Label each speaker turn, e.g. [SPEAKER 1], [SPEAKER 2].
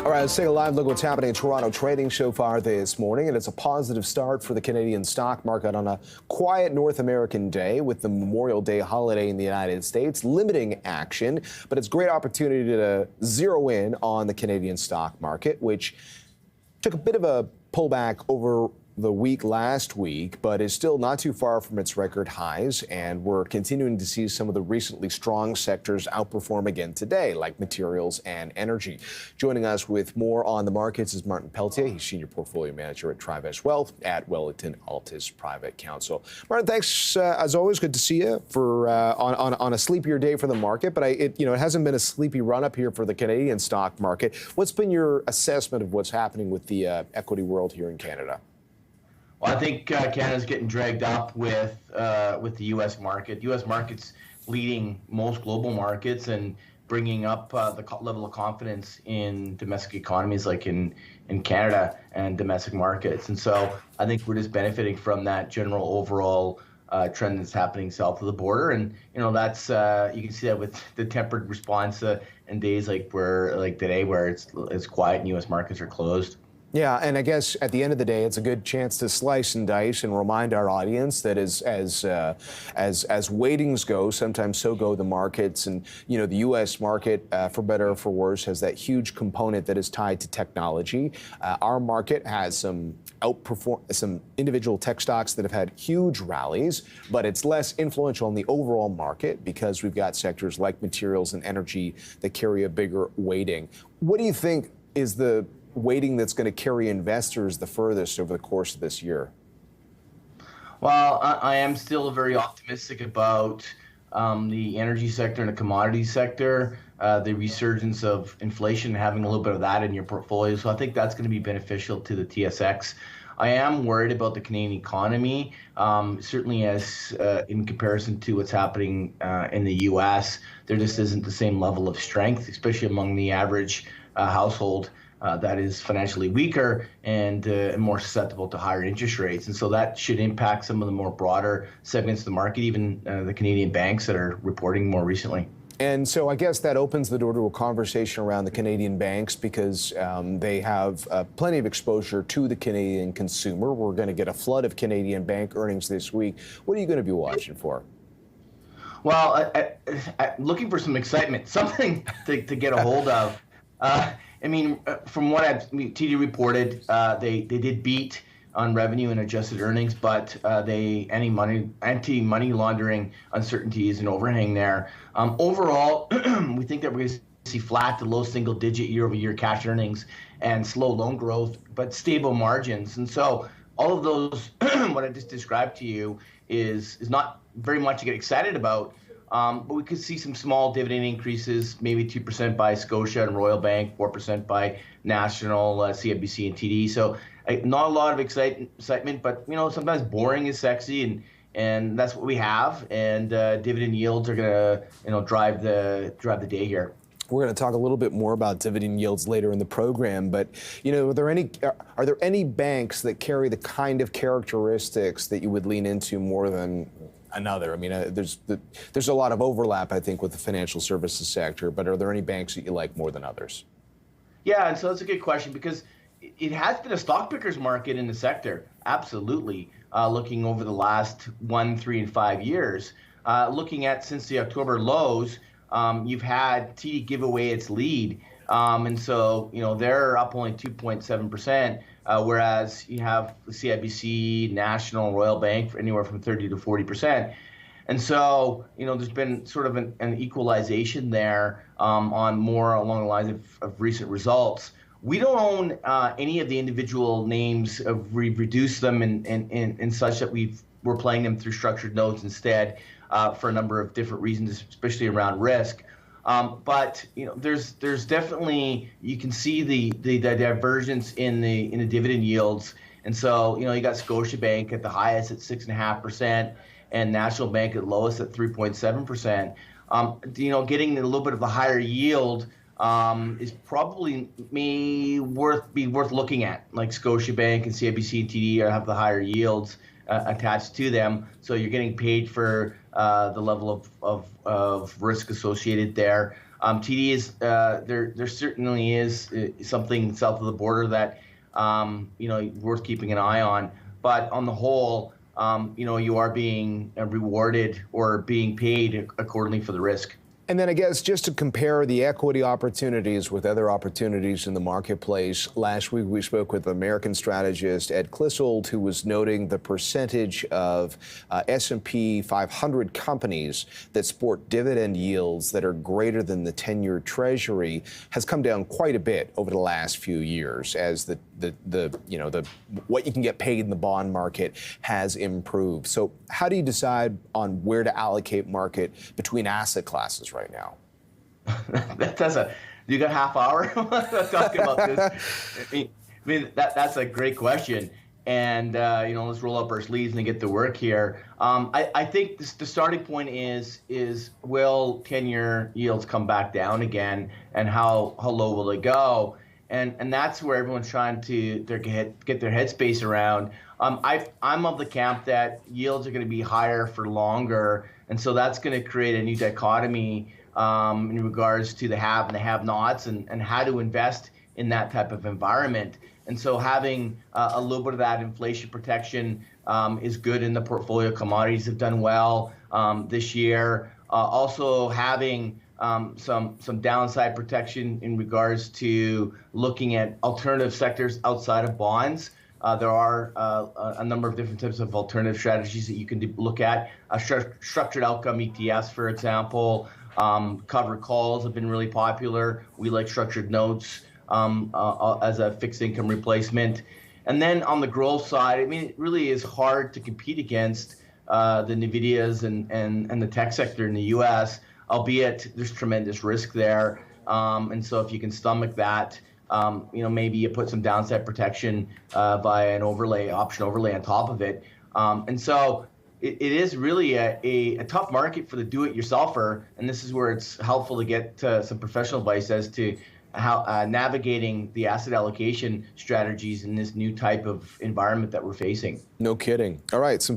[SPEAKER 1] All right, let's take a live look at what's happening in Toronto trading so far this morning, and it's a positive start for the Canadian stock market on a quiet North American day with the Memorial Day holiday in the United States limiting action. But it's a great opportunity to zero in on the Canadian stock market, which took a bit of a pullback over the week last week, but is still not too far from its record highs. And we're continuing to see some of the recently strong sectors outperform again today, like materials and energy. Joining us with more on the markets is Martin Pelletier. He's Senior Portfolio Manager at Trivest Wealth at Wellington-Altus Private Counsel. Martin, thanks as always. Good to see you for on a sleepier day for the market, but it hasn't been a sleepy run up here for the Canadian stock market. What's been your assessment of what's happening with the equity world here in Canada?
[SPEAKER 2] Well, I think Canada's getting dragged up with the U.S. market. U.S. market's leading most global markets and bringing up the level of confidence in domestic economies like in Canada and domestic markets. And so I think we're just benefiting from that general overall trend that's happening south of the border. And, that's you can see that with the tempered response in days like today where it's quiet and U.S. markets are closed.
[SPEAKER 1] Yeah, and I guess at the end of the day, it's a good chance to slice and dice and remind our audience that as weightings go, sometimes so go the markets. And the U.S. market, for better or for worse, has that huge component that is tied to technology. Our market has some individual tech stocks that have had huge rallies, but it's less influential in the overall market because we've got sectors like materials and energy that carry a bigger weighting. What do you think is the weighting that's going to carry investors the furthest over the course of this year?
[SPEAKER 2] Well, I am still very optimistic about the energy sector and the commodity sector, the resurgence of inflation, having a little bit of that in your portfolio. So I think that's going to be beneficial to the TSX. I am worried about the Canadian economy, certainly as in comparison to what's happening in the U.S. There just isn't the same level of strength, especially among the average household. That is financially weaker and more susceptible to higher interest rates. And so that should impact some of the more broader segments of the market, even the Canadian banks that are reporting more recently.
[SPEAKER 1] And so I guess that opens the door to a conversation around the Canadian banks because they have plenty of exposure to the Canadian consumer. We're going to get a flood of Canadian bank earnings this week. What are you going to be watching for?
[SPEAKER 2] Well, looking for some excitement, something to get a hold of. From what TD reported, they did beat on revenue and adjusted earnings, but anti-money laundering uncertainties and overhang there. Overall, we think that we're going to see flat to low single-digit year-over-year cash earnings and slow loan growth, but stable margins. And so all of those, what I just described to you, is not very much to get excited about. But we could see some small dividend increases, maybe 2% by Scotia and Royal Bank, 4% by National, CIBC, and TD. So not a lot of excitement, but sometimes boring is sexy, and that's what we have. And dividend yields are going to drive the day here.
[SPEAKER 1] We're going to talk a little bit more about dividend yields later in the program, but are there any banks that carry the kind of characteristics that you would lean into more than another? I mean, there's a lot of overlap, I think, with the financial services sector, but are there any banks that you like more than others?
[SPEAKER 2] Yeah, and so that's a good question because it has been a stock picker's market in the sector, absolutely, looking over the last 1, 3, and 5 years. Looking at since the October lows, you've had TD give away its lead. And so, they're up only 2.7%, whereas you have the CIBC, National, Royal Bank for anywhere from 30 to 40%. And so, there's been sort of an equalization there on more along the lines of recent results. We don't own any of the individual names. We've reduced them in such that we're playing them through structured notes instead for a number of different reasons, especially around risk. But there's definitely, you can see the divergence in the dividend yields, and so you got Scotiabank at the highest at 6.5%, and National Bank at lowest at 3.7%. Getting a little bit of a higher yield is probably be worth looking at. Like Scotiabank and CIBC and TD have the higher yields attached to them, so you're getting paid for the level of risk associated there. TD is there certainly is something south of the border that worth keeping an eye on. But on the whole, you are being rewarded or being paid accordingly for the risk.
[SPEAKER 1] And then I guess just to compare the equity opportunities with other opportunities in the marketplace, last week we spoke with American strategist Ed Clissold, who was noting the percentage of S&P 500 companies that sport dividend yields that are greater than the 10-year Treasury has come down quite a bit over the last few years as the what you can get paid in the bond market has improved. So how do you decide on where to allocate market between asset classes right now?
[SPEAKER 2] You got half hour talking about this. I mean that's a great question. And let's roll up our sleeves and get to work here. I think the starting point is will 10-year yields come back down again, and how low will they go? And that's where everyone's trying to get their headspace around. I'm of the camp that yields are going to be higher for longer, and so that's going to create a new dichotomy in regards to the have and the have-nots, and how to invest in that type of environment. And so having a little bit of that inflation protection is good in the portfolio. Commodities have done well this year. Also having some downside protection in regards to looking at alternative sectors outside of bonds. There are a number of different types of alternative strategies that you can look at. Structured outcome ETFs, for example. Covered calls have been really popular. We like structured notes as a fixed income replacement. And then on the growth side, I mean, it really is hard to compete against the NVIDIAs and the tech sector in the U.S., albeit there's tremendous risk there. And so if you can stomach that, maybe you put some downside protection via an option overlay on top of it. And so it is really a tough market for the do-it-yourselfer, and this is where it's helpful to get some professional advice as to how navigating the asset allocation strategies in this new type of environment that we're facing.
[SPEAKER 1] No kidding. All right.